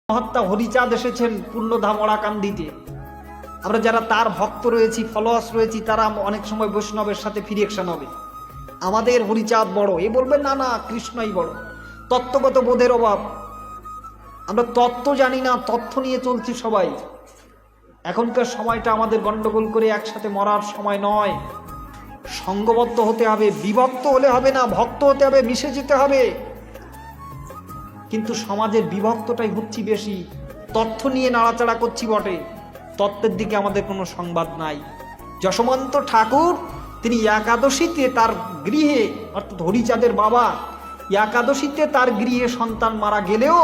মহাত্মা হরিচাঁদ এসেছেন পূর্ণধাম ওরাকান্দিতে। আমরা যারা তার ভক্ত রয়েছি, ফলোয়ার্স রয়েছি, তারা অনেক সময় বৈষ্ণবের সাথে ফিরিয়েকশন হবে, আমাদের হরিচাঁদ বড়, এ বলবেন না না কৃষ্ণই বড়। তত্ত্বগত বোধের অভাব, আমরা তত্ত্ব জানি না, তথ্য নিয়ে চলছি সবাই। এখনকার সময়টা আমাদের গন্ডগোল করে একসাথে মরার সময় নয়। সঙ্গবদ্ধ হতে হবে, বিভক্ত হলে হবে না, ভক্ত হতে হবে, মিশে যেতে হবে। কিন্তু সমাজের বিভক্তটাই হচ্ছি বেশি, তথ্য নিয়ে নাড়াচাড়া করছি বটে, তত্ত্বের দিকে আমাদের কোনো সংবাদ নাই। যশোমন্ত ঠাকুর তিনি একাদশীতে তার গৃহে, অর্থাৎ হরিচাঁদের বাবা একাদশীতে তার গৃহে সন্তান মারা গেলেও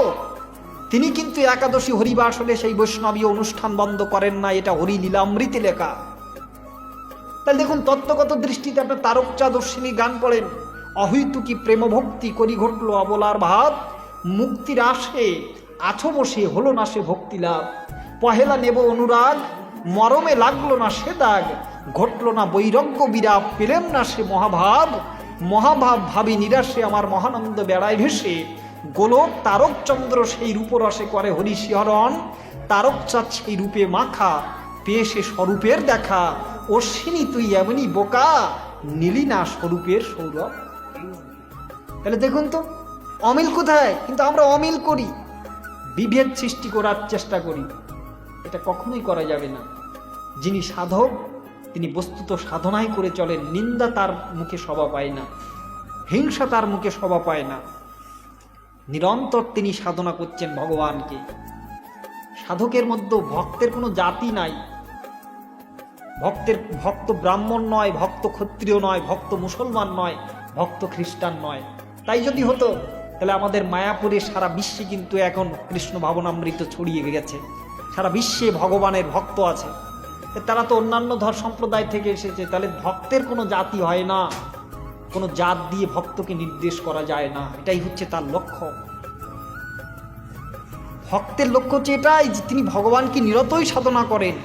তিনি কিন্তু একাদশী হরিবাসনে সেই বৈষ্ণবীয় অনুষ্ঠান বন্ধ করেন না, এটা হরি লীলামৃতে লেখা। তাহলে দেখুন, তত্ত্বগত দৃষ্টিতে আপনার তারকচাঁদর্শিনী গান পড়েন, অহৈতুকী প্রেম ভক্তি করি ঘটলো অবলার ভাব, মুক্তির আসে আছো বসে হলো না সে ভক্তি লাভ, পহেলা নেব অনুরাগ মরমে লাগলো না সে দাগ, ঘটলো না বৈরাগ্য বিরাপ পেলেম না সে মহাভাব, মহাভাব ভাবি নিরাশে আমার মহানন্দ বেড়ায় ভেসে, গোলক তারকচন্দ্র সেই রূপরসে করে হরিশিহরণ, তারকচাঁদ সেই রূপে মাখা পেয়ে সে স্বরূপের দেখা, অশ্বিনী তুই এমনই বোকা নীলি না স্বরূপের সৌরভ। তাহলে দেখুন তো অমিল কোথায়, কিন্তু আমরা অমিল করি, বিভেদ সৃষ্টি করার চেষ্টা করি। এটা কখনোই করা যাবে না। যিনি সাধক তিনি বস্তুত সাধনাই করে চলেন, নিন্দা তার মুখে শোভা পায় না, হিংসা তার মুখে শোভা পায় না। নিরন্তর তিনি সাধনা করছেন ভগবানকে। সাধকের মধ্যে ভক্তের কোনো জাতি নাই। ভক্ত ব্রাহ্মণ নয়, ভক্ত ক্ষত্রিয় নয়, ভক্ত মুসলমান নয়, ভক্ত খ্রিস্টান নয়। তাই যদি হতো তাহলে আমাদের মায়াপুরে সারা বিশ্বে কিন্তু এখন কৃষ্ণ ভাবনামৃত ছড়িয়ে গেছে, সারা বিশ্বে ভগবানের ভক্ত আছে। তারা তো অন্যান্য সম্প্রদায় থেকে এসেছে। তাহলে ভক্তের কোনো জাতি হয় না, কোনো জাত দিয়ে ভক্তকে নির্দেশ করা যায় না, এটাই হচ্ছে তার লক্ষ্য। ভক্তের লক্ষ্য হচ্ছে এটাই যে তিনি ভগবানকে নিরতই সাধনা করেন।